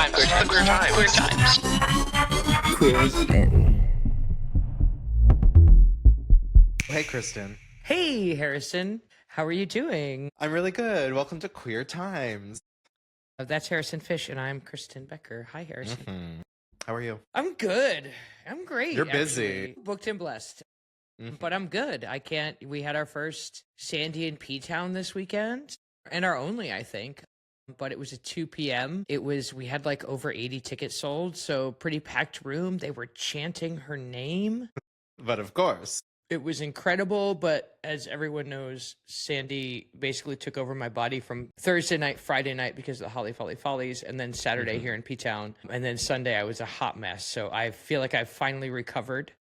time. Queer time. Queer times. Queers in. Hey, Kristen. Hey, Harrison. How are you doing? I'm really good. Welcome to Queer Times. That's Harrison Fish, and I'm Kristen Becker. Hi, Harrison. Mm-hmm. How are you? I'm good. I'm great. You're busy. Actually. Booked and blessed. But I'm good. We had our first Sandy and P-Town this weekend, and our only, I think. But it was at 2 p.m. We had like over 80 tickets sold, so pretty packed room. They were chanting her name. But of course. It was incredible, but as everyone knows, Sandy basically took over my body from Thursday night, Friday night because of the Holly Folly Follies, and then Saturday here in P-Town. And then Sunday I was a hot mess. So I feel like I've finally recovered.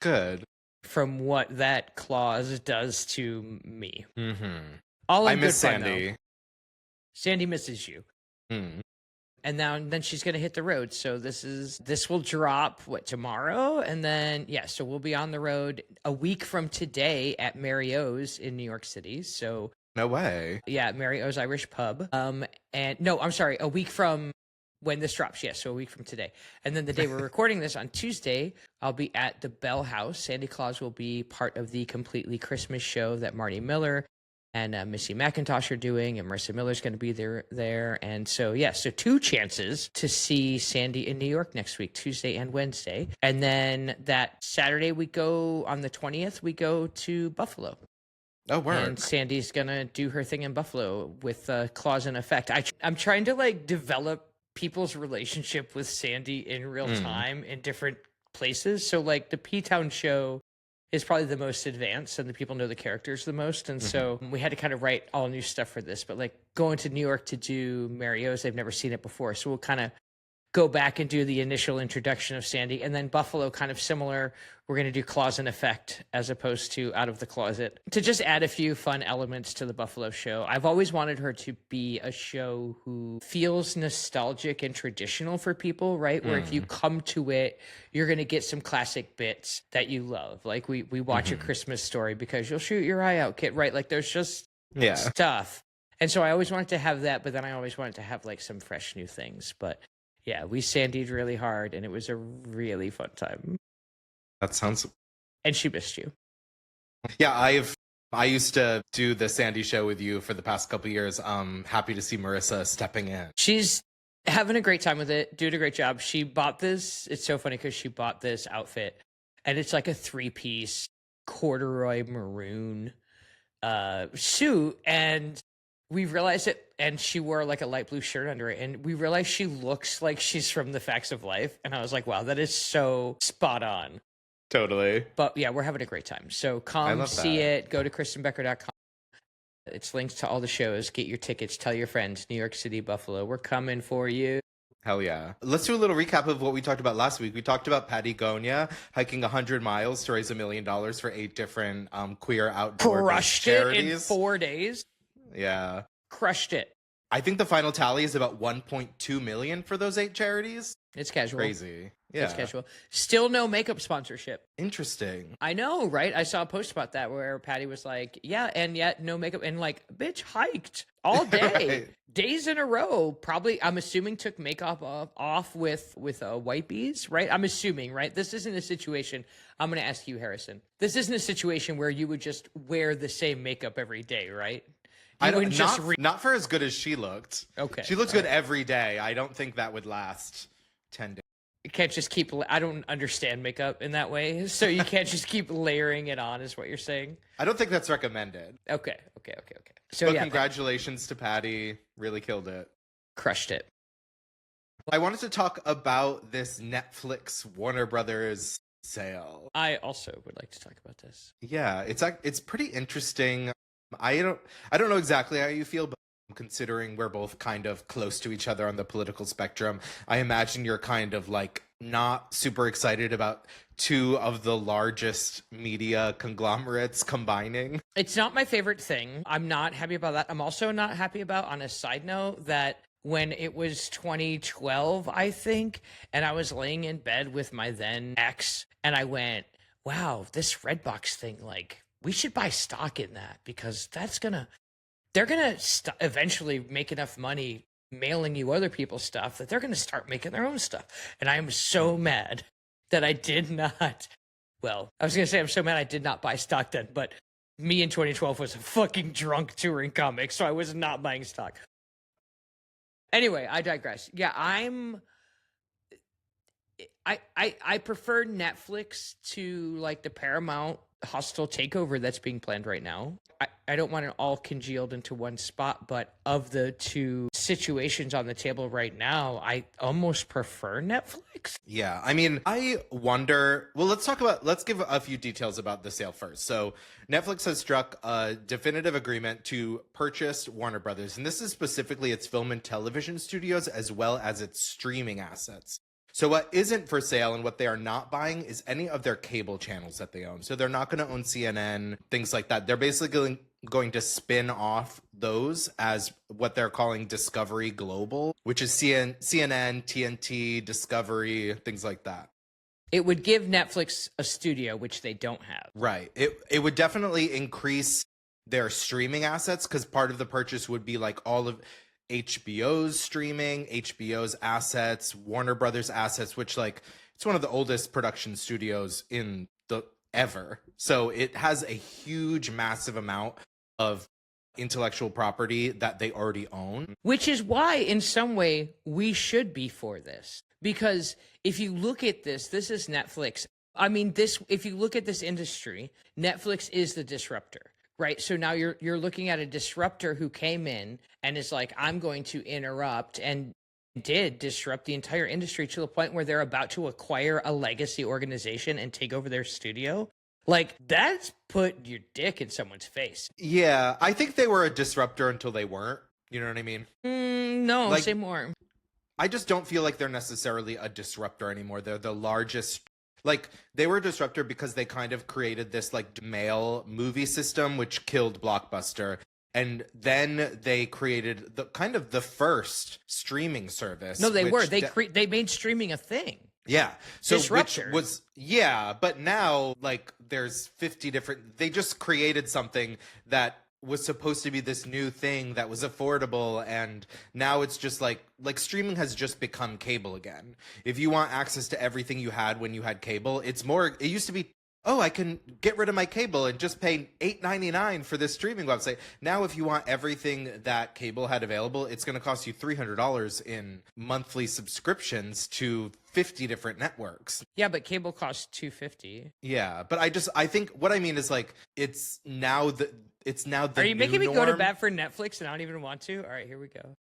Good. From what that clause does to me. Mm-hmm. All I in miss good fun, Sandy. though. Sandy misses you. Mm. And then she's going to hit the road. So this will drop, tomorrow? And then, so we'll be on the road a week from today at Mary O's in New York City. So. No way. Yeah, Mary O's Irish Pub. A week from when this drops. Yes, so a week from today. And then the day we're recording this on Tuesday, I'll be at the Bell House. Sandy Claus will be part of the Completely Christmas show that Marty Miller and Missy McIntosh are doing, and Marissa Miller's going to be there. And so, so 2 chances to see Sandy in New York next week, Tuesday and Wednesday. And then that Saturday on the 20th, we go to Buffalo. Oh, word. And Sandy's going to do her thing in Buffalo with Claus in Effect. I'm trying to develop people's relationship with Sandy in real time in different places. So the P-Town show is probably the most advanced and the people know the characters the most. And so we had to kind of write all new stuff for this, but going to New York to do Mary O's, they've never seen it before. So we'll kind of go back and do the initial introduction of Sandy, and then Buffalo kind of similar. We're going to do Claus in Effect as opposed to Out of the Closet to just add a few fun elements to the Buffalo show. I've always wanted her to be a show who feels nostalgic and traditional for people, right? Where if you come to it, you're going to get some classic bits that you love. Like we watch A Christmas Story because you'll shoot your eye out, kid, right? There's just stuff. And so I always wanted to have that, but then I always wanted to have some fresh new things. But yeah, we Sandied really hard, and it was a really fun time. That sounds. And she missed you. Yeah, I used to do the Sandy show with you for the past couple of years. Happy to see Marissa stepping in. She's having a great time with it, doing a great job. She bought this. It's so funny because she bought this outfit, and it's like a 3-piece corduroy maroon suit, and we realized it, and she wore a light blue shirt under it, and we realized she looks like she's from The Facts of Life, and I was like, wow, that is so spot on. Totally. But yeah, we're having a great time. So come see it. Go to KristenBecker.com. It's links to all the shows. Get your tickets. Tell your friends. New York City, Buffalo. We're coming for you. Hell yeah. Let's do a little recap of what we talked about last week. We talked about Patagonia hiking 100 miles to raise $1 million for 8 different queer outdoor Crushed charities. it in 4 days. Yeah. Crushed it. I think the final tally is about 1.2 million for those 8 charities. It's casual. Crazy. Yeah. It's casual. Still no makeup sponsorship. Interesting. I know, right? I saw a post about that where Patty was like, yeah, and yet no makeup. And bitch hiked all day. Right. Days in a row. Probably, I'm assuming, took makeup off with white bees, right? I'm assuming, right? This isn't a situation. I'm going to ask you, Harrison. This isn't a situation where you would just wear the same makeup every day, right? Not for as good as she looked. Okay. She looked good every day. I don't think that would last 10 days. You can't just keep. I don't understand makeup in that way, so you can't just keep layering it on. Is what you're saying? I don't think that's recommended. Okay. So but yeah, congratulations to Patty. Really killed it. Crushed it. I wanted to talk about this Netflix Warner Brothers sale. I also would like to talk about this. Yeah, it's pretty interesting. I don't know exactly how you feel, but considering we're both kind of close to each other on the political spectrum, I imagine you're kind of not super excited about 2 of the largest media conglomerates combining. It's not my favorite thing. I'm not happy about that. I'm also not happy about, on a side note, that when it was 2012, I think, and I was laying in bed with my then ex, and I went, wow, this Redbox thing, we should buy stock in that because they're gonna eventually make enough money mailing you other people's stuff, that they're going to start making their own stuff. And I am so mad that I did not. Well, I was going to say I'm so mad I did not buy stock then, but me in 2012 was a fucking drunk touring comic, so I was not buying stock. Anyway, I digress. Yeah, I prefer Netflix to like the Paramount hostile takeover that's being planned right now. I don't want it all congealed into one spot, but of the two situations on the table right now, I almost prefer Netflix. Yeah, I mean, I wonder. Well, let's give a few details about the sale first. So, Netflix has struck a definitive agreement to purchase Warner Brothers, and this is specifically its film and television studios as well as its streaming assets. So what isn't for sale and what they are not buying is any of their cable channels that they own. So they're not going to own CNN, things like that. They're basically going to spin off those as what they're calling Discovery Global, which is CNN, TNT, Discovery, things like that. It would give Netflix a studio, which they don't have. Right. It would definitely increase their streaming assets because part of the purchase would be like all of HBO's streaming, HBO's assets, Warner Brothers assets, which like it's one of the oldest production studios in the ever. So it has a huge, massive amount of intellectual property that they already own. Which is why, in some way, we should be for this. Because if you look at this is Netflix. I mean, if you look at this industry, Netflix is the disruptor. Right. So now you're looking at a disruptor who came in and is like, I'm going to interrupt, and did disrupt the entire industry to the point where they're about to acquire a legacy organization and take over their studio. Like, that's put your dick in someone's face. Yeah, I think they were a disruptor until they weren't. You know what I mean? No, like, say more. I just don't feel like they're necessarily a disruptor anymore. They're the largest. Like, they were a disruptor because they kind of created this like mail movie system, which killed Blockbuster. And then they created the first streaming service. No, they were. They made streaming a thing. Yeah. So Disruptor. which was, yeah. But now, like, there's 50 different, they just created something that was supposed to be this new thing that was affordable, and now it's just like streaming has just become cable again. If you want access to everything you had when you had cable, it used to be, oh, I can get rid of my cable and just pay $8.99 for this streaming website. Now if you want everything that cable had available, it's going to cost you $300 in monthly subscriptions to 50 different networks. Yeah, but cable costs $250. Yeah, but I think what I mean is like it's now the Are you making me norm. go to bat for Netflix and I don't even want to? All right, here we go.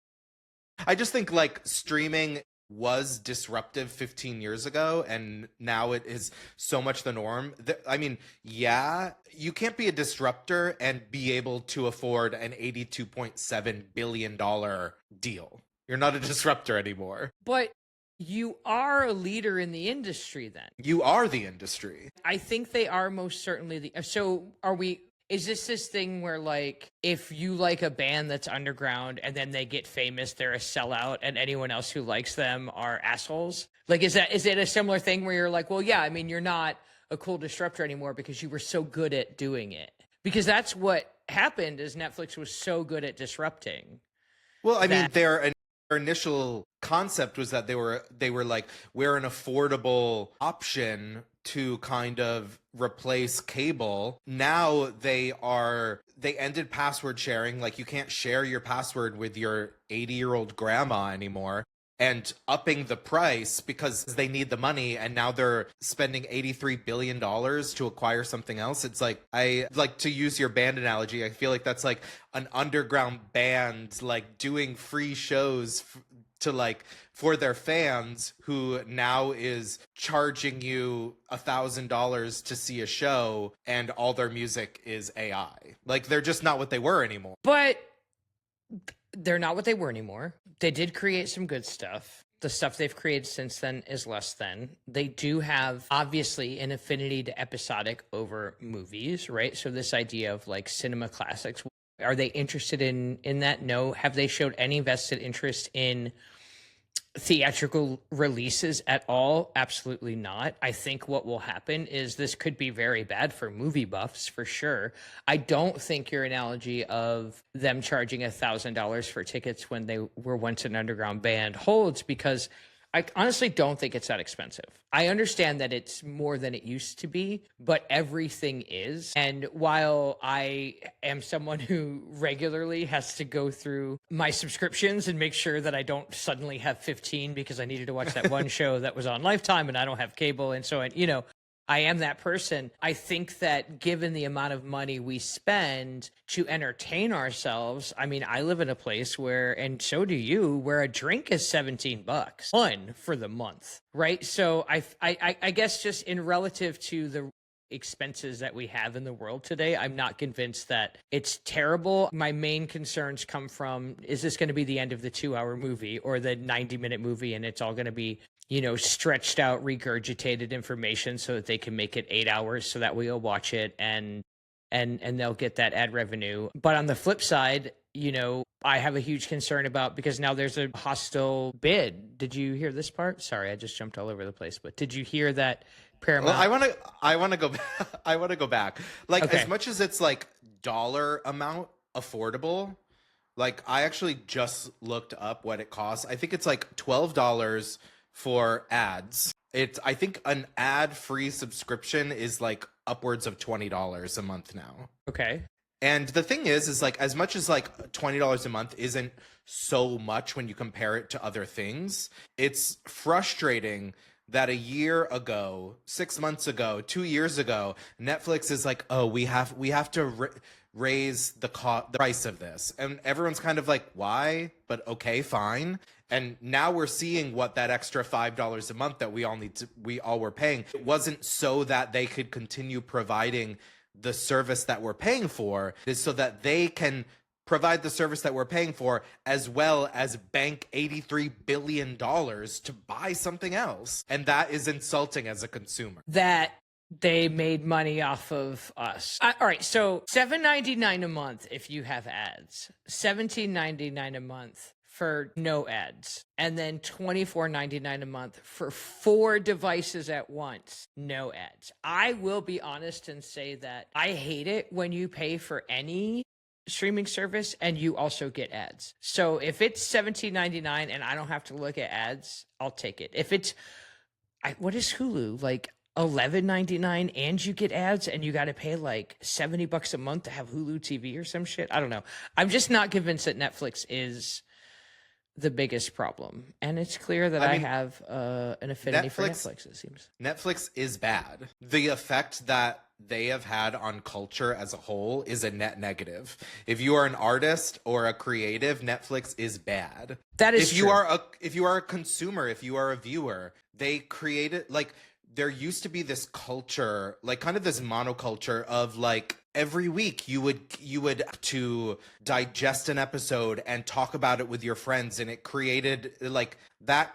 I just think like streaming was disruptive 15 years ago, and now it is so much the norm. I mean, yeah, you can't be a disruptor and be able to afford an $82.7 billion deal. You're not a disruptor anymore. But you are a leader in the industry then. You are the industry. I think they are most certainly so is this thing where, like, if you like a band that's underground and then they get famous, they're a sellout, and anyone else who likes them are assholes? Like, is it a similar thing where you're like, well, yeah, I mean, you're not a cool disruptor anymore because you were so good at doing it? Because that's what happened, is Netflix was so good at disrupting. Well, I mean, their initial concept was that they were like, we're an affordable option to kind of replace cable. Now they ended password sharing. Like, you can't share your password with your 80-year-old grandma anymore, and upping the price because they need the money. And now they're spending $83 billion to acquire something else. It's like, I like to use your band analogy. I feel like that's like an underground band, like doing free shows for their fans, who now is charging you $1,000 to see a show, and all their music is AI. Like, they're just not what they were anymore. But they're not what they were anymore. They did create some good stuff. The stuff they've created since then is less than. They do have, obviously, an affinity to episodic over movies, right? So this idea of like cinema classics, are they interested in that? No. Have they showed any vested interest in theatrical releases at all? Absolutely not. I think what will happen is this could be very bad for movie buffs for sure. I don't think your analogy of them charging $1,000 for tickets when they were once an underground band holds, because I honestly don't think it's that expensive. I understand that it's more than it used to be, but everything is. And while I am someone who regularly has to go through my subscriptions and make sure that I don't suddenly have 15 because I needed to watch that one show that was on Lifetime and I don't have cable and so on, I am that person. I think that given the amount of money we spend to entertain ourselves, I mean, I live in a place where, and so do you, where a drink is $17 one for the month, right? So I guess just in relative to the expenses that we have in the world today, I'm not convinced that it's terrible. My main concerns come from, is this going to be the end of the 2-hour movie or the 90-minute movie and it's all going to be stretched out, regurgitated information so that they can make it 8 hours so that we'll watch it and they'll get that ad revenue. But on the flip side, I have a huge concern about, because now there's a hostile bid. Did you hear this part? Sorry, I just jumped all over the place. But did you hear that Paramount? Well, I want to go. I want to go back. Like, Okay. as much as it's like dollar amount affordable, like I actually just looked up what it costs. I think it's like $12 for ads. I think an ad-free subscription is like upwards of $20 a month now. Okay. And the thing is like, as much as like $20 a month isn't so much when you compare it to other things, it's frustrating that a year ago, 6 months ago, 2 years ago, Netflix is like, oh, we have to raise the price of this. And everyone's kind of like, why? But okay, fine. And now we're seeing what that extra $5 a month that we all were paying. It wasn't so that they could continue providing the service that we're paying for. It's so that they can provide the service that we're paying for, as well as bank $83 billion to buy something else. And that is insulting as a consumer. That they made money off of us. All right, so $7.99 a month if you have ads, $17.99 a month for no ads, and then $24.99 a month for 4 devices at once, no ads. I will be honest and say that I hate it when you pay for any streaming service and you also get ads. So if it's $17.99 and I don't have to look at ads, I'll take it. If it's, what is Hulu? Like $11.99 and you get ads and you got to pay like $70 a month to have Hulu TV or some shit. I don't know. I'm just not convinced that Netflix is the biggest problem. And it's clear that I have an affinity for Netflix, it seems. Netflix is bad. The effect that they have had on culture as a whole is a net negative. If you are an artist or a creative, Netflix is bad. That is true. If you are a consumer, if you are a viewer, they created, like, there used to be this culture, like kind of this monoculture of like every week you would to digest an episode and talk about it with your friends, and it created like that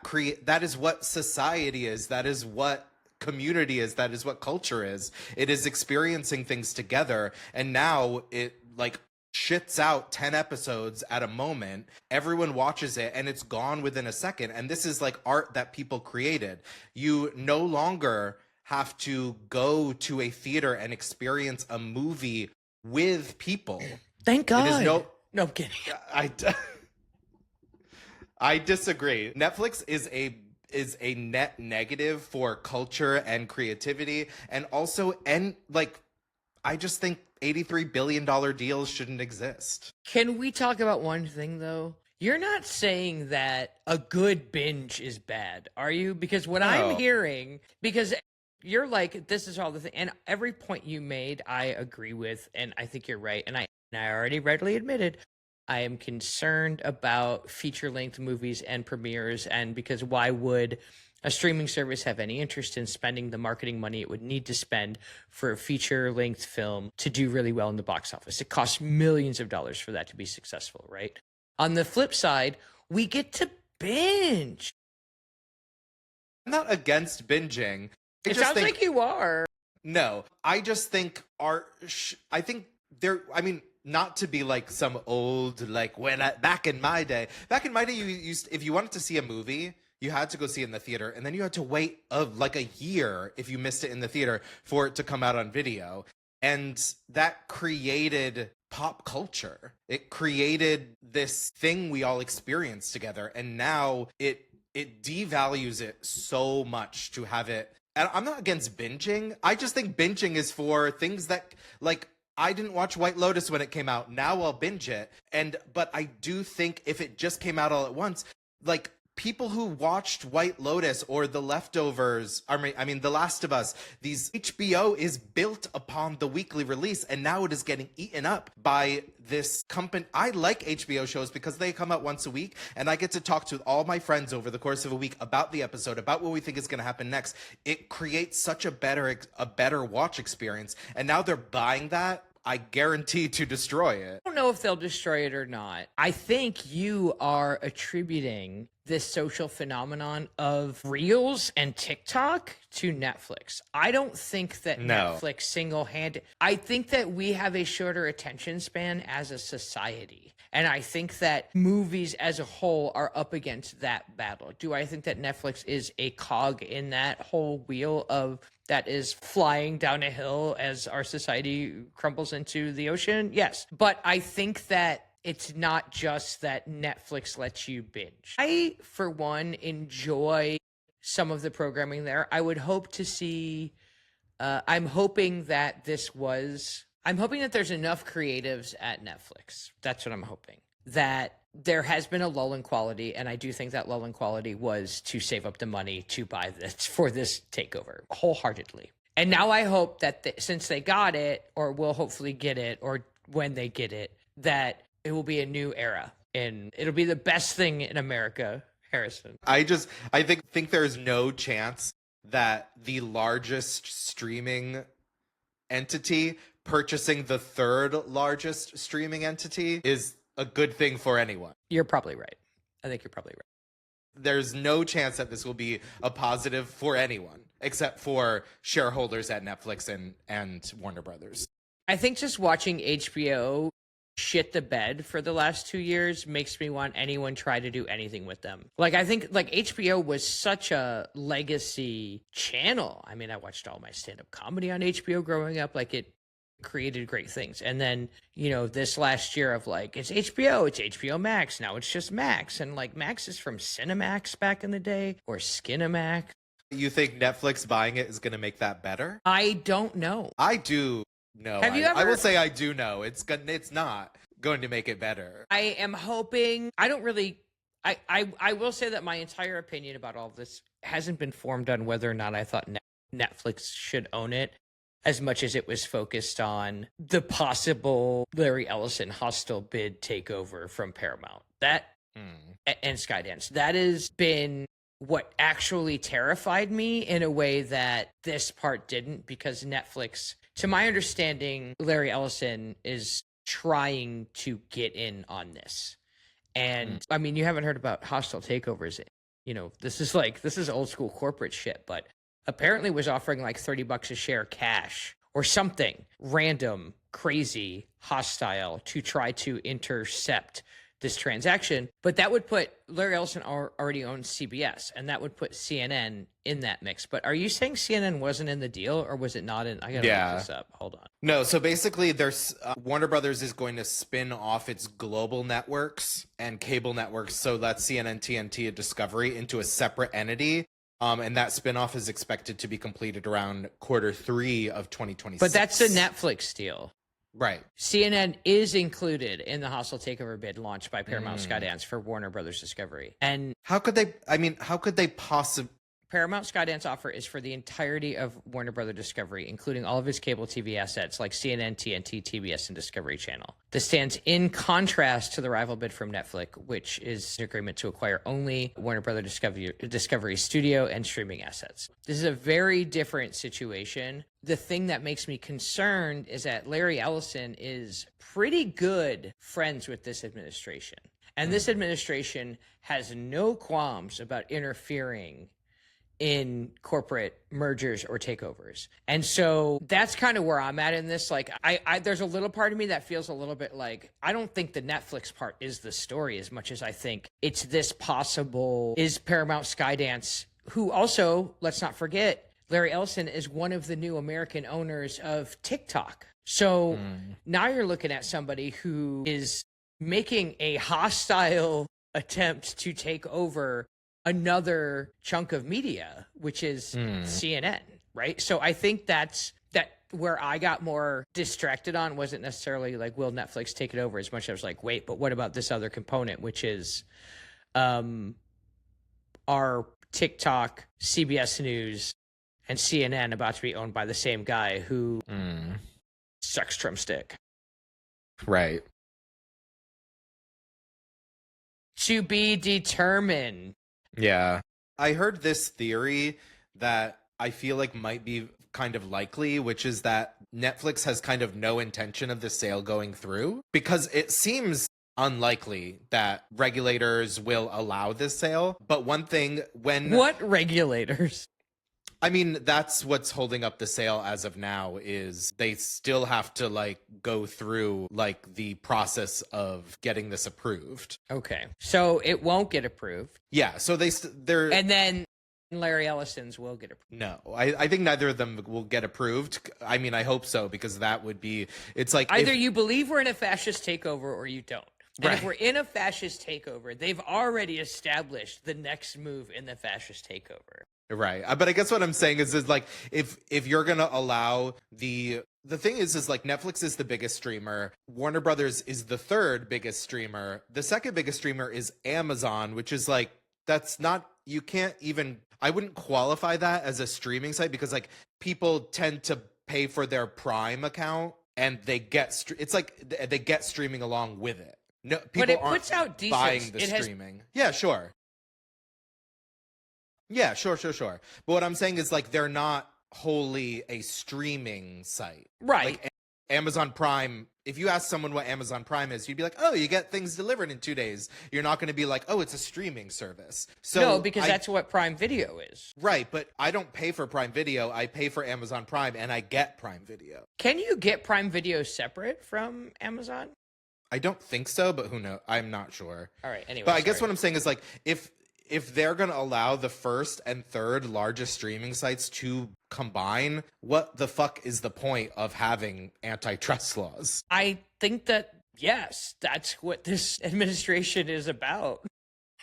is what society is. That is what community is. That is what culture is. It is experiencing things together. And now it like shits out 10 episodes at a moment, everyone watches it, and it's gone within a second. And this is like art that people created. You no longer have to go to a theater and experience a movie with people. Thank God. It is no, I'm kidding. I disagree. Netflix is a net negative for culture and creativity, and also, and like, I just think $83 billion deals shouldn't exist. Can we talk about one thing, though? You're not saying that a good binge is bad, are you? Because what I'm hearing, because you're like, this is all the thing, and every point you made, I agree with, and I think you're right. And I already readily admitted, I am concerned about feature-length movies and premieres, and because why would a streaming service have any interest in spending the marketing money it would need to spend for a feature-length film to do really well in the box office? It costs millions of dollars for that to be successful, right? On the flip side, we get to binge. I'm not against binging. It sounds like you are. No, I just think not to be like some old, like back in my day, you used, if you wanted to see a movie, you had to go see it in the theater, and then you had to wait like a year if you missed it in the theater for it to come out on video. And that created pop culture. It created this thing we all experience together. And now it devalues it so much to have it. And I'm not against binging. I just think binging is for things that, like, I didn't watch White Lotus when it came out. Now I'll binge it. But I do think if it just came out all at once, like, people who watched White Lotus or The Leftovers, I mean, The Last of Us, these HBO is built upon the weekly release, and now it is getting eaten up by this company. I like HBO shows because they come out once a week, and I get to talk to all my friends over the course of a week about the episode, about what we think is going to happen next. It creates such a better watch experience, and now they're buying that. I guarantee to destroy it. I don't know if they'll destroy it or not. I think you are attributing this social phenomenon of Reels and TikTok to Netflix. I don't think that Netflix single-handed... I think that we have a shorter attention span as a society. And I think that movies as a whole are up against that battle. Do I think that Netflix is a cog in that whole wheel of that is flying down a hill as our society crumbles into the ocean? Yes. But I think that it's not just that Netflix lets you binge. I, for one, enjoy some of the programming there. I would hope to see... I'm hoping that there's enough creatives at Netflix. That's what I'm hoping. That there has been a lull in quality, and I do think that lull in quality was to save up the money to buy this for this takeover wholeheartedly. And now I hope that since they got it, or will hopefully get it, or when they get it, that it will be a new era, and it'll be the best thing in America, Harrison. I think there's no chance that the largest streaming entity purchasing the third largest streaming entity is a good thing for anyone. You're probably right. I think you're probably right. There's no chance that this will be a positive for anyone except for shareholders at Netflix and Warner Brothers. I think just watching HBO shit the bed for the last 2 years makes me want anyone try to do anything with them. Like, I think like HBO was such a legacy channel. I mean, I watched all my stand-up comedy on HBO growing up. Like, it created great things. And then, this last year of like, it's HBO Max. Now it's just Max. And like, Max is from Cinemax back in the day, or Skinamax. You think Netflix buying it is going to make that better? I don't know. I do know. Have you ever... I will say I do know. It's not going to make it better. I am hoping... I don't really... I will say that my entire opinion about all of this hasn't been formed on whether or not I thought Netflix should own it, as much as it was focused on the possible Larry Ellison hostile bid takeover from Paramount. That and Skydance. That has been what actually terrified me in a way that this part didn't, because Netflix, to my understanding, Larry Ellison is trying to get in on this. And I mean, you haven't heard about hostile takeovers. This is old school corporate shit, but apparently was offering like $30 a share cash or something random, crazy, hostile to try to intercept this transaction. But that would put Larry Ellison already owns CBS, and that would put CNN in that mix. But are you saying CNN wasn't in the deal, or was it not in? I gotta look this up. Hold on. No, so basically there's Warner Brothers is going to spin off its global networks and cable networks, so that's CNN, TNT, and Discovery, into a separate entity. And that spinoff is expected to be completed around Q3 of 2026. But that's the Netflix deal. Right. CNN is included in the hostile takeover bid launched by Paramount Skydance for Warner Brothers Discovery. And how could they possibly... Paramount Skydance offer is for the entirety of Warner Brothers Discovery, including all of its cable TV assets like CNN, TNT, TBS, and Discovery Channel. This stands in contrast to the rival bid from Netflix, which is an agreement to acquire only Warner Brothers Discovery studio and streaming assets. This is a very different situation. The thing that makes me concerned is that Larry Ellison is pretty good friends with this administration. And this administration has no qualms about interfering in corporate mergers or takeovers. And so that's kind of where I'm at in this. Like, I there's a little part of me that feels a little bit like, I don't think the Netflix part is the story as much as I think it's this possible, is Paramount Skydance, who also, let's not forget, Larry Ellison is one of the new American owners of TikTok. So now you're looking at somebody who is making a hostile attempt to take over another chunk of media, which is CNN, right? So I think that where I got more distracted on wasn't necessarily like, will Netflix take it over, as much as I was like, wait, but what about this other component, which is our TikTok, CBS News, and CNN about to be owned by the same guy who sucks drumstick. Right. To be determined. Yeah. I heard this theory that I feel like might be kind of likely, which is that Netflix has kind of no intention of the sale going through, because it seems unlikely that regulators will allow this sale. But one thing, What regulators? I mean, that's what's holding up the sale as of now, is they still have to like go through like the process of getting this approved. Okay. So it won't get approved. Yeah. So they're And then Larry Ellison's will get approved. no, I think neither of them will get approved. I mean, I hope so, because that would be, it's like Either you believe we're in a fascist takeover or you don't. And Right. if we're in a fascist takeover, they've already established the next move in the fascist takeover. Right. But I guess what I'm saying is like, if you're going to allow the thing is like, Netflix is the biggest streamer. Warner Brothers is the third biggest streamer. The second biggest streamer is Amazon, which is like, that's not, you can't even, I wouldn't qualify that as a streaming site, because like people tend to pay for their Prime account and they get, it's like they get streaming along with it. No, people But it aren't puts out decent. buying the streaming. Yeah, sure. Yeah, sure. But what I'm saying is like, they're not wholly a streaming site. Right. Like Amazon Prime, if you ask someone what Amazon Prime is, you'd be like, oh, you get things delivered in 2 days. You're not going to be like, oh, it's a streaming service. So No, because that's what Prime Video is. Right, but I don't pay for Prime Video. I pay for Amazon Prime, and I get Prime Video. Can you get Prime Video separate from Amazon? I don't think so, but who knows? I'm not sure. All right, anyway. But I guess what I'm saying is like, if they're going to allow the first and third largest streaming sites to combine, what the fuck is the point of having antitrust laws? I think that, yes, that's what this administration is about.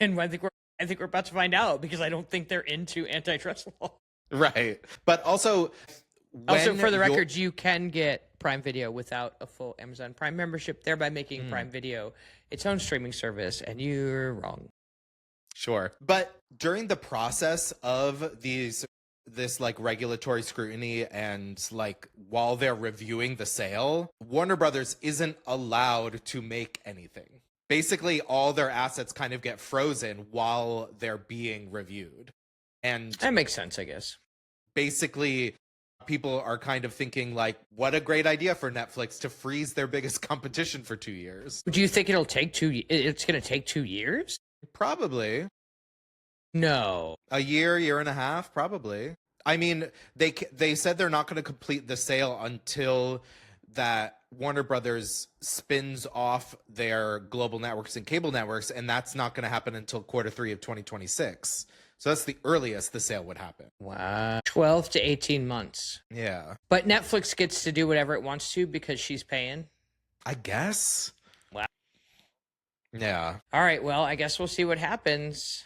And I think we're about to find out, because I don't think they're into antitrust law. Right. But also, for the record, you can get Prime Video without a full Amazon Prime membership, thereby making Prime Video its own streaming service, and you're wrong. Sure. But during the process of this like regulatory scrutiny, and like while they're reviewing the sale, Warner Brothers isn't allowed to make anything. Basically, all their assets kind of get frozen while they're being reviewed. And that makes sense, I guess. Basically, people are kind of thinking like, what a great idea for Netflix to freeze their biggest competition for 2 years. Do you think it's going to take 2 years? Probably. No. A year and a half, probably. I mean, they said they're not going to complete the sale until that Warner Brothers spins off their global networks and cable networks, and that's not going to happen until Q3 of 2026. So that's the earliest the sale would happen. Wow. 12 to 18 months. Yeah. But Netflix gets to do whatever it wants to because she's paying? I guess. Wow. Yeah. All right, well, I guess we'll see what happens.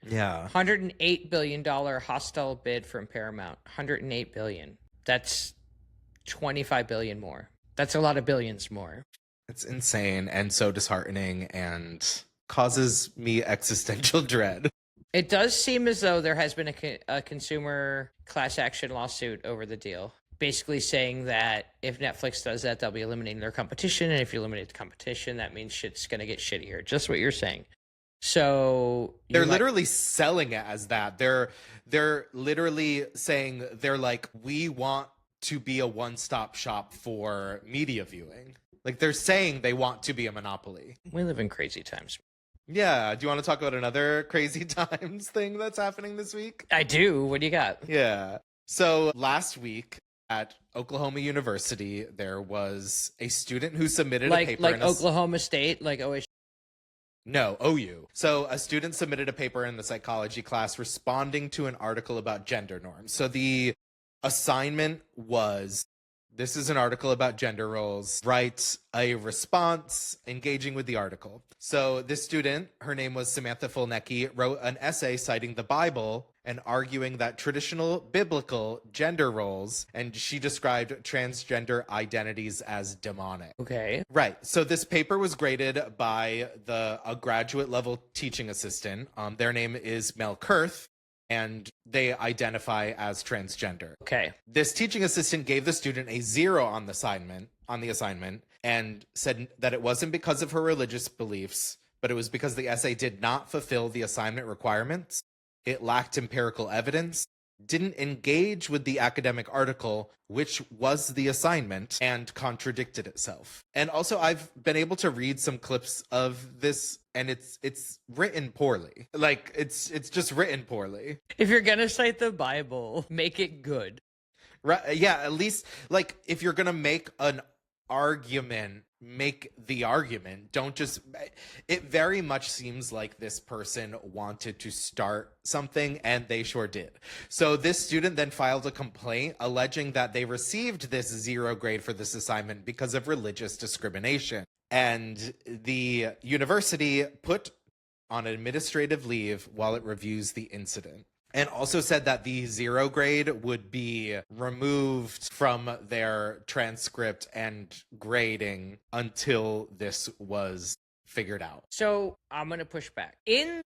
Yeah. $108 billion hostile bid from Paramount. $108 billion. That's $25 billion more. That's a lot of billions more. It's insane and so disheartening and causes me existential dread. It does seem as though there has been a consumer class action lawsuit over the deal, basically saying that if Netflix does that, they'll be eliminating their competition. And if you eliminate the competition, that means shit's going to get shittier. Just what you're saying. So they're literally selling it as that. They're literally saying, they're like, we want to be a one-stop shop for media viewing. Like, they're saying they want to be a monopoly. We live in crazy times. Yeah. Do you want to talk about another crazy times thing that's happening this week? I do. What do you got? Yeah. So last week at Oklahoma University, there was a student who submitted a paper Like in Oklahoma State, like OSU. No, OU. So a student submitted a paper in the psychology class responding to an article about gender norms. So the assignment was, this is an article about gender roles. Write a response engaging with the article. So this student, her name was Samantha Fulnecki, wrote an essay citing the Bible and arguing that traditional biblical gender roles, and she described transgender identities as demonic. Okay. Right. So this paper was graded by a graduate level teaching assistant. Their name is Mel Kurth, and they identify as transgender. Okay. This teaching assistant gave the student a 0 on the assignment and said that it wasn't because of her religious beliefs, but it was because the essay did not fulfill the assignment requirements. It lacked empirical evidence, didn't engage with the academic article, which was the assignment, and contradicted itself. And also, I've been able to read some clips of this, and it's written poorly. Like, it's just written poorly. If you're gonna cite the Bible, make it good. Right? Yeah, at least, like, if you're gonna make an argument, make the argument. Don't just, it very much seems like this person wanted to start something, and they sure did. So this student then filed a complaint alleging that they received this 0 grade for this assignment because of religious discrimination. And the university put on administrative leave while it reviews the incident. And also said that the 0 grade would be removed from their transcript and grading until this was figured out. So I'm going to push back. In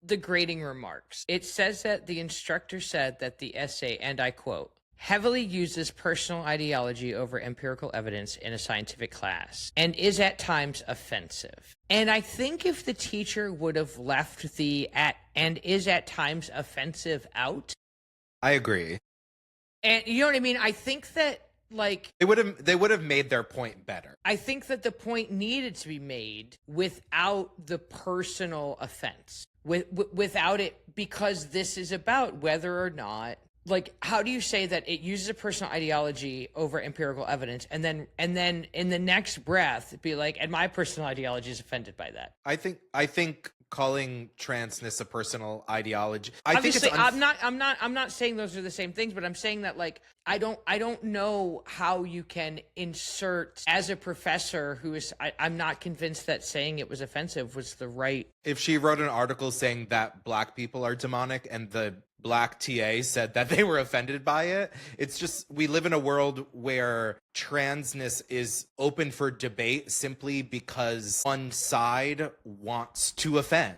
the grading remarks, it says that the instructor said that the essay, and I quote, heavily uses personal ideology over empirical evidence in a scientific class and is at times offensive. And I think if the teacher would have left the and is at times offensive out. I agree. And you know what I mean? I think that, like, they would have made their point better. I think that the point needed to be made without the personal offense, without it, because this is about whether or not, like, how do you say that it uses a personal ideology over empirical evidence, and then in the next breath be like, and my personal ideology is offended by that? I think calling transness a personal ideology. Obviously, I'm not saying those are the same things, but I'm saying that, like, I don't know how you can insert, as a professor who is, I'm not convinced that saying it was offensive was the right. If she wrote an article saying that Black people are demonic and the Black TA said that they were offended by it, it's just, we live in a world where transness is open for debate simply because one side wants to offend.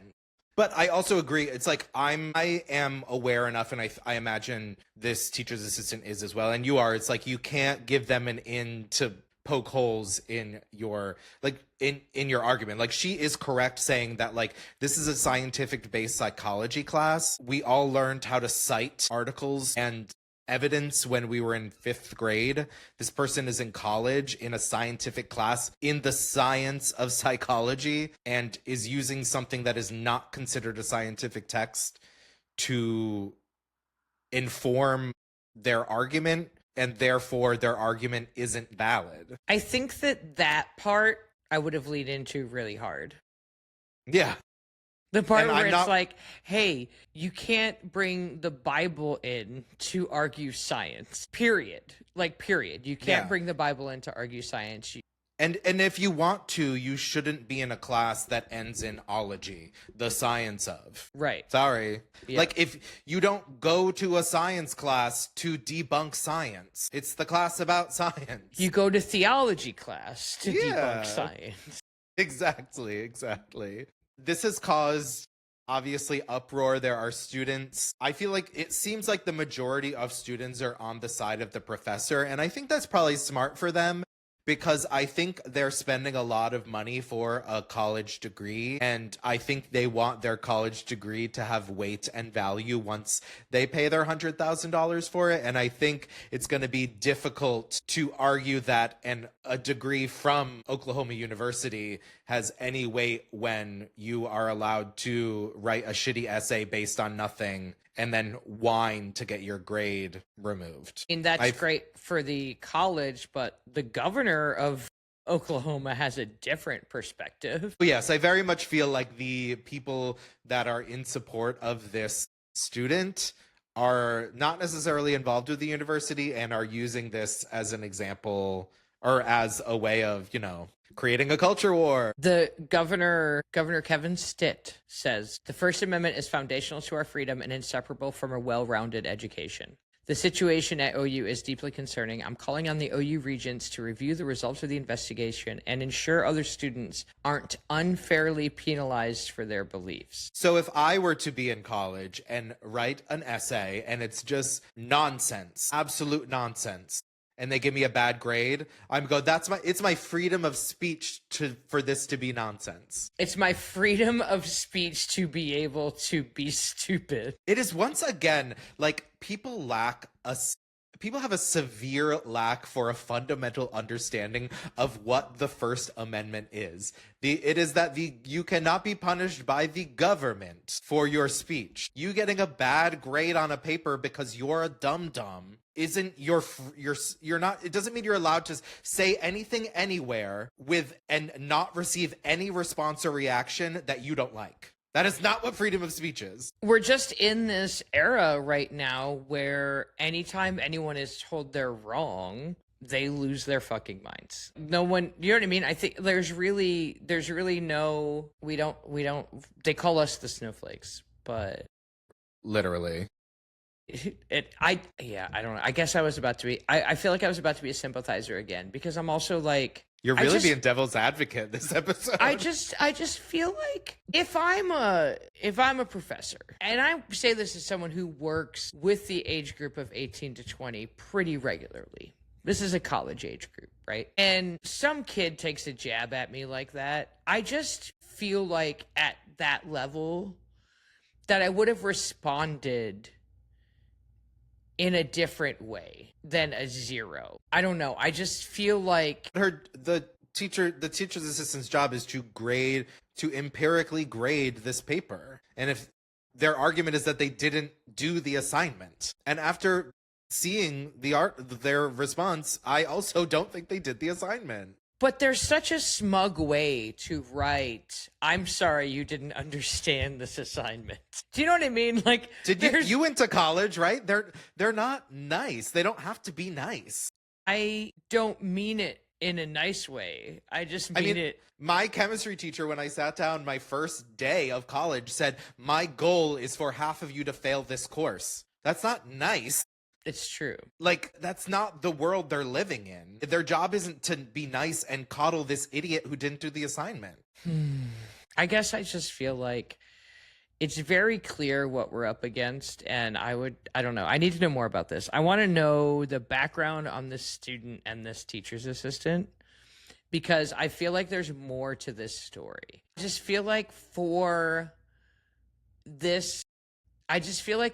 But I also agree, it's like, I am aware enough, and I imagine this teacher's assistant is as well, and you are, it's like, you can't give them an in to poke holes in your, like, in your argument. Like, she is correct saying that, like, this is a scientific based psychology class. We all learned how to cite articles and evidence when we were in 5th grade. This person is in college in a scientific class in the science of psychology and is using something that is not considered a scientific text to inform their argument, and therefore their argument isn't valid. I think that part I would have leaned into really hard. Yeah. The part where it's like, hey, you can't bring the Bible in to argue science. Period. Like, period. You can't bring the Bible in to argue science. And if you want to, you shouldn't be in a class that ends in ology, the science of. Right. Sorry. Yeah. Like, if you don't go to a science class to debunk science, it's the class about science. You go to theology class to debunk science. Exactly. This has caused, obviously, uproar. There are students. I feel like it seems like the majority of students are on the side of the professor, and I think that's probably smart for them, because I think they're spending a lot of money for a college degree, and I think they want their college degree to have weight and value once they pay their $100,000 for it. And I think it's going to be difficult to argue that a degree from Oklahoma University has any weight when you are allowed to write a shitty essay based on nothing and then whine to get your grade removed. I mean, that's great for the college, but the governor of Oklahoma has a different perspective. Yes, I very much feel like the people that are in support of this student are not necessarily involved with the university and are using this as an example or as a way of, creating a culture war. The Governor Kevin Stitt says, the First Amendment is foundational to our freedom and inseparable from a well-rounded education. The situation at OU is deeply concerning. I'm calling on the OU regents to review the results of the investigation and ensure other students aren't unfairly penalized for their beliefs. So if I were to be in college and write an essay and it's just nonsense, absolute nonsense, and they give me a bad grade, I'm going, it's my freedom of speech for this to be nonsense. It's my freedom of speech to be able to be stupid. It is once again, like, people have a severe lack for a fundamental understanding of what the First Amendment is. It is that you cannot be punished by the government for your speech. You getting a bad grade on a paper because you're a dum-dum isn't you're not, it doesn't mean you're allowed to say anything anywhere and not receive any response or reaction that you don't like. That is not what freedom of speech is. We're just in this era right now where anytime anyone is told they're wrong, they lose their fucking minds. No one, you know what I mean? I think there's really no, we don't, they call us the snowflakes, but literally. I don't know. I guess I feel like I was about to be a sympathizer again, because I'm also like, you're really being devil's advocate this episode. I just feel like if I'm a professor, and I say this as someone who works with the age group of 18 to 20 pretty regularly. This is a college age group, right? And some kid takes a jab at me like that. I just feel like at that level that I would have responded in a different way than a 0. I don't know. I just feel like the teacher's assistant's job is to empirically grade this paper. And if their argument is that they didn't do the assignment, and after seeing their response, I also don't think they did the assignment. But there's such a smug way to write, I'm sorry you didn't understand this assignment. Do you know what I mean? Like, you went to college, right? They're not nice. They don't have to be nice. I don't mean it in a nice way. I just mean it. My chemistry teacher, when I sat down my first day of college, said, my goal is for half of you to fail this course. That's not nice. It's true. Like, that's not the world they're living in. Their job isn't to be nice and coddle this idiot who didn't do the assignment. I guess I just feel like it's very clear what we're up against, and I don't know. I need to know more about this. I want to know the background on this student and this teacher's assistant, because I feel like there's more to this story. I just feel like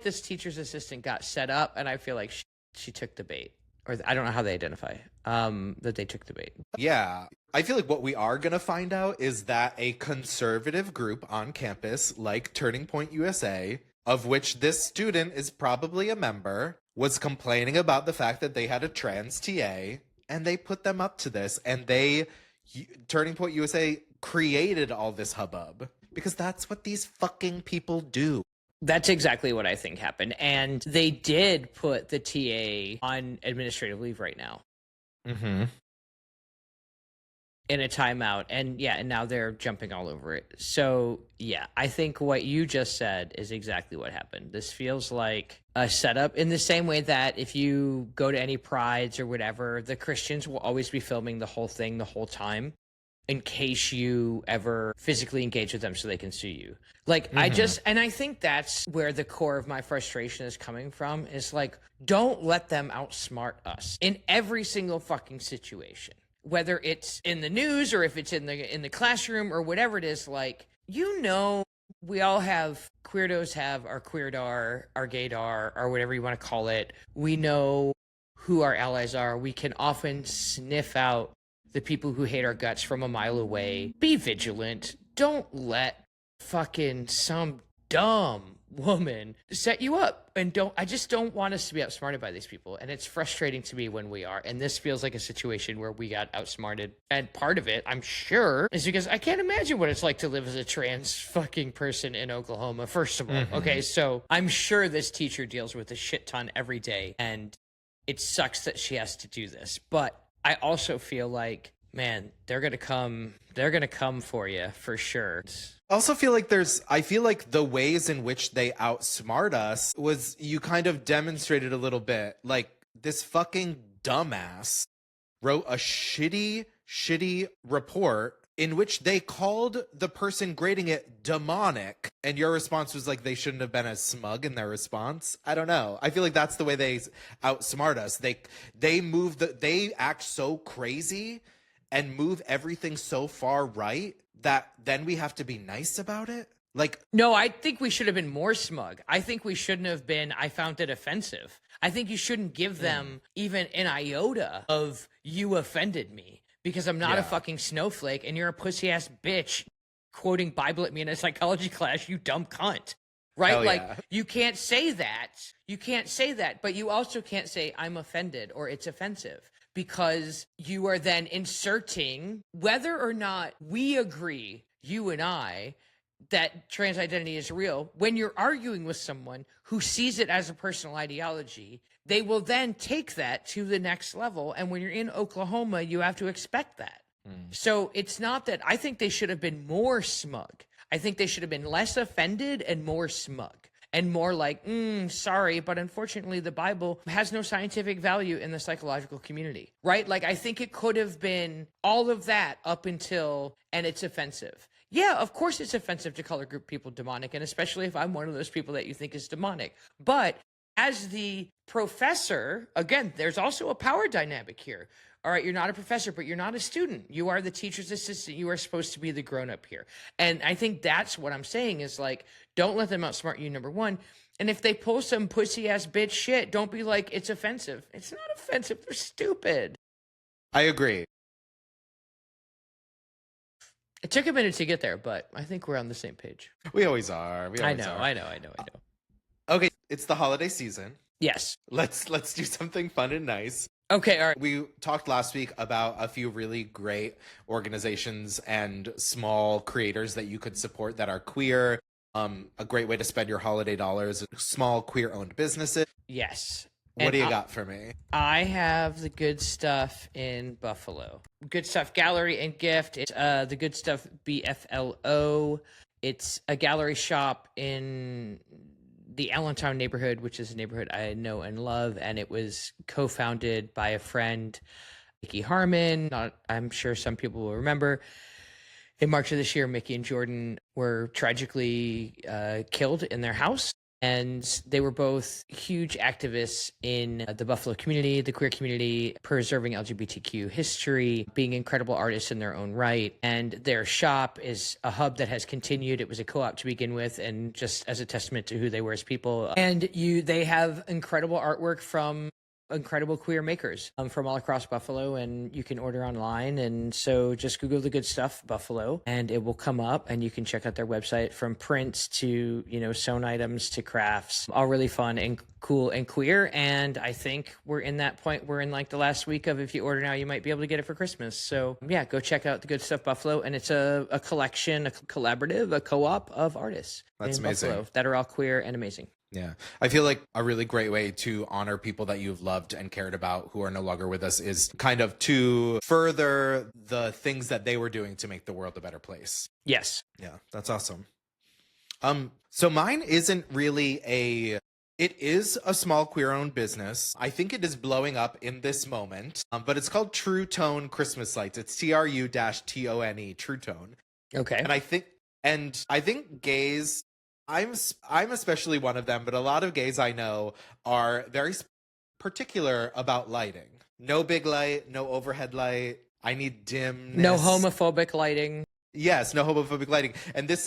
this teacher's assistant got set up, and I feel like she took the bait. Or I don't know how they identify that they took the bait. Yeah. I feel like what we are going to find out is that a conservative group on campus, like Turning Point USA, of which this student is probably a member, was complaining about the fact that they had a trans TA, and they put them up to this. And Turning Point USA created all this hubbub, because that's what these fucking people do. That's exactly what I think happened. And they did put the TA on administrative leave right now. Mm-hmm. In a timeout. And now they're jumping all over it. So, I think what you just said is exactly what happened. This feels like a setup in the same way that if you go to any prides or whatever, the Christians will always be filming the whole thing the whole time, in case you ever physically engage with them so they can sue you. Like, I think that's where the core of my frustration is coming from, is like, don't let them outsmart us in every single fucking situation. whether it's in the news or if it's in the classroom or whatever it is, like, we all have queerdos have our queerdar, our gaydar, or whatever you want to call it. We know who our allies are. We can often sniff out the people who hate our guts from a mile away. Be vigilant. Don't let fucking some dumb woman set you up. And I just don't want us to be outsmarted by these people. And it's frustrating to me when we are. And this feels like a situation where we got outsmarted. And part of it, I'm sure, is because I can't imagine what it's like to live as a trans fucking person in Oklahoma, first of all. Mm-hmm. Okay, so I'm sure this teacher deals with a shit ton every day. And it sucks that she has to do this. But I also feel like, man, they're gonna come for you for sure. I also feel like I feel like the ways in which they outsmart us was, you kind of demonstrated a little bit. Like, this fucking dumbass wrote a shitty report in which they called the person grading it demonic, and your response was like they shouldn't have been as smug in their response. I don't know. I feel like that's the way they outsmart us. They act so crazy and move everything so far right that then we have to be nice about it. Like, no, I think we should have been more smug. I think we shouldn't have been, I found it offensive. I think you shouldn't give them even an iota of you offended me because I'm not a fucking snowflake and you're a pussy ass bitch quoting Bible at me in a psychology class, you dumb cunt. Right? Hell like, yeah. you can't say that. You can't say that, but you also can't say I'm offended or it's offensive, because you are then inserting whether or not we agree, you and I, that trans identity is real. When you're arguing with someone who sees it as a personal ideology, they will then take that to the next level. And when you're in Oklahoma, you have to expect that. So it's not that I think they should have been more smug. I think they should have been less offended and more smug. And more like, sorry, but unfortunately the Bible has no scientific value in the psychological community, right? Like, I think it could have been all of that up until, and it's offensive. Yeah, of course it's offensive to color group people demonic, and especially if I'm one of those people that you think is demonic. But as the professor, again, there's also a power dynamic here. All right, you're not a professor, but you're not a student. You are the teacher's assistant. You are supposed to be the grown-up here. And I think that's what I'm saying is, like, don't let them outsmart you, number one. And if they pull some pussy-ass bitch shit, don't be like, it's offensive. It's not offensive. They're stupid. I agree. It took a minute to get there, but I think we're on the same page. We always are. I know. Okay, it's the holiday season. Yes. Let's do something fun and nice. Okay, all right. We talked last week about a few really great organizations and small creators that you could support that are queer. A great way to spend your holiday dollars, small queer-owned businesses. Yes. What do you got for me? I have the Good Stuff in Buffalo. Good Stuff Gallery and Gift. It's the Good Stuff BFLO. It's a gallery shop in the Allentown neighborhood, which is a neighborhood I know and love, and it was co-founded by a friend, Mickey Harmon. I'm sure some people will remember. In March of this year, Mickey and Jordan were tragically killed in their house, and they were both huge activists in the Buffalo community, the queer community, preserving LGBTQ history, being incredible artists in their own right. And their shop is a hub that has continued. It was a co-op to begin with, and just as a testament to who they were as people. And they have incredible artwork from incredible queer makers from all across Buffalo, and you can order online. And so just Google the Good Stuff Buffalo and it will come up, and you can check out their website, from prints to, sewn items to crafts, all really fun and cool and queer. And I think we're in that point. We're in like the last week of, if you order now, you might be able to get it for Christmas. So yeah, go check out the Good Stuff Buffalo. And it's a collection, a collaborative, a co-op of artists. That's in amazing. Buffalo that are all queer and amazing. Yeah. I feel like a really great way to honor people that you've loved and cared about who are no longer with us is kind of to further the things that they were doing to make the world a better place. Yes. Yeah, that's awesome. So mine isn't really it is a small queer-owned business. I think it is blowing up in this moment, but it's called True Tone Christmas Lights. It's TRU-TONE, True Tone. Okay. And I think gays, I'm especially one of them, but a lot of gays I know are very particular about lighting. No big light, no overhead light. I need dimness. No homophobic lighting. Yes, no homophobic lighting. And this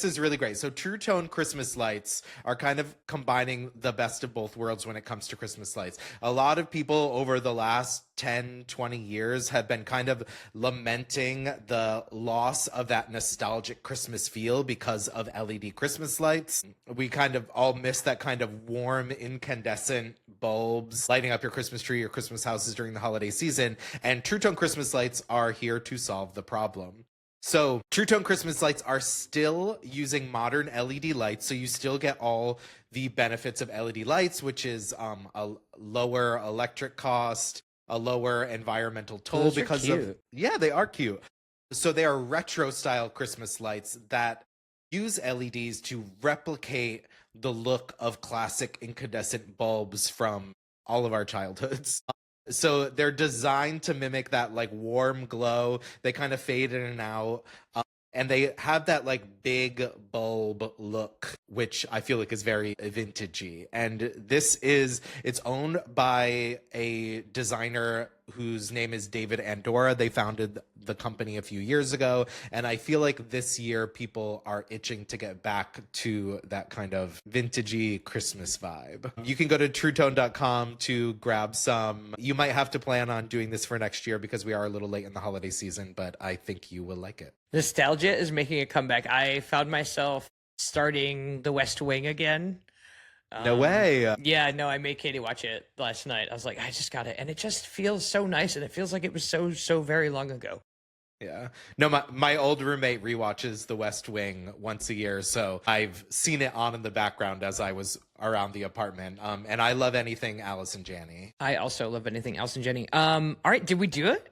is really great. So True Tone Christmas lights are kind of combining the best of both worlds when it comes to Christmas lights. A lot of people over the last 10, 20 years have been kind of lamenting the loss of that nostalgic Christmas feel because of LED Christmas lights. We kind of all miss that kind of warm, incandescent bulbs lighting up your Christmas tree or Christmas houses during the holiday season. And True Tone Christmas lights are here to solve the problem. So True Tone Christmas lights are still using modern LED lights, so you still get all the benefits of LED lights, which is a lower electric cost, a lower environmental toll. Those are because cute. of yeah, they are cute. So they are retro style Christmas lights that use LEDs to replicate the look of classic incandescent bulbs from all of our childhoods. So they're designed to mimic that like warm glow. They kind of fade in and out. And they have that like big bulb look, which I feel like is very vintagey. And it's owned by a designer whose name is David Andorra. They founded the company a few years ago. And I feel like this year people are itching to get back to that kind of vintagey Christmas vibe. You can go to truetone.com to grab some. You might have to plan on doing this for next year because we are a little late in the holiday season, but I think you will like it. Nostalgia is making a comeback. I found myself starting The West Wing again. No way. Yeah, no, I made Katie watch it last night. I was like, I just got it. And it just feels so nice. And it feels like it was so very long ago. Yeah. No, my old roommate rewatches The West Wing once a year. So I've seen it on in the background as I was around the apartment. And I love anything Alice and Janney. I also love anything Alice and Janney. All right, did we do it?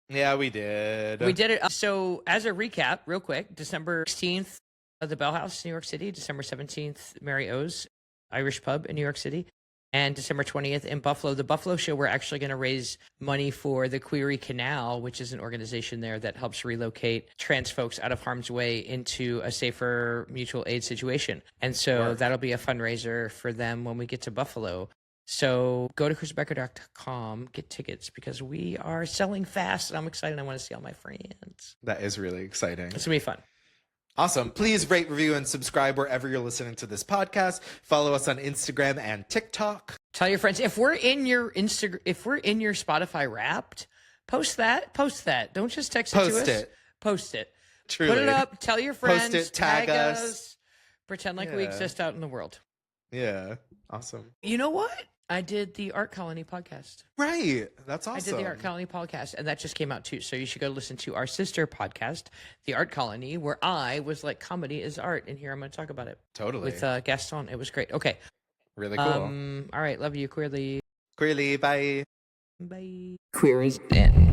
Yeah, we did. We did it. So as a recap, real quick, December 16th at the Bell House, New York City. December 17th, Mary O's Irish Pub in New York City. And December 20th in Buffalo. The Buffalo Show, we're actually going to raise money for the Query Canal, which is an organization there that helps relocate trans folks out of harm's way into a safer mutual aid situation. And so that'll be a fundraiser for them when we get to Buffalo. So go to chrisbecker.com, get tickets because we are selling fast and I'm excited. I want to see all my friends. That is really exciting. It's going to be fun. Awesome. Please rate, review, and subscribe wherever you're listening to this podcast. Follow us on Instagram and TikTok. Tell your friends. If we're in your Spotify Wrapped, post that. Don't just text it to us. Post it. Truly. Put it up. Tell your friends. Post it. Tag us. Pretend like we exist out in the world. Yeah. Awesome. You know what? I did the Art Colony podcast. Right. That's awesome. I did the Art Colony podcast, and that just came out too. So you should go listen to our sister podcast, The Art Colony, where I was like, comedy is art. And here I'm going to talk about it. Totally. With Gaston. It was great. Okay. Really cool. All right. Love you, Queerly. Queerly. Bye. Bye. Queer is in.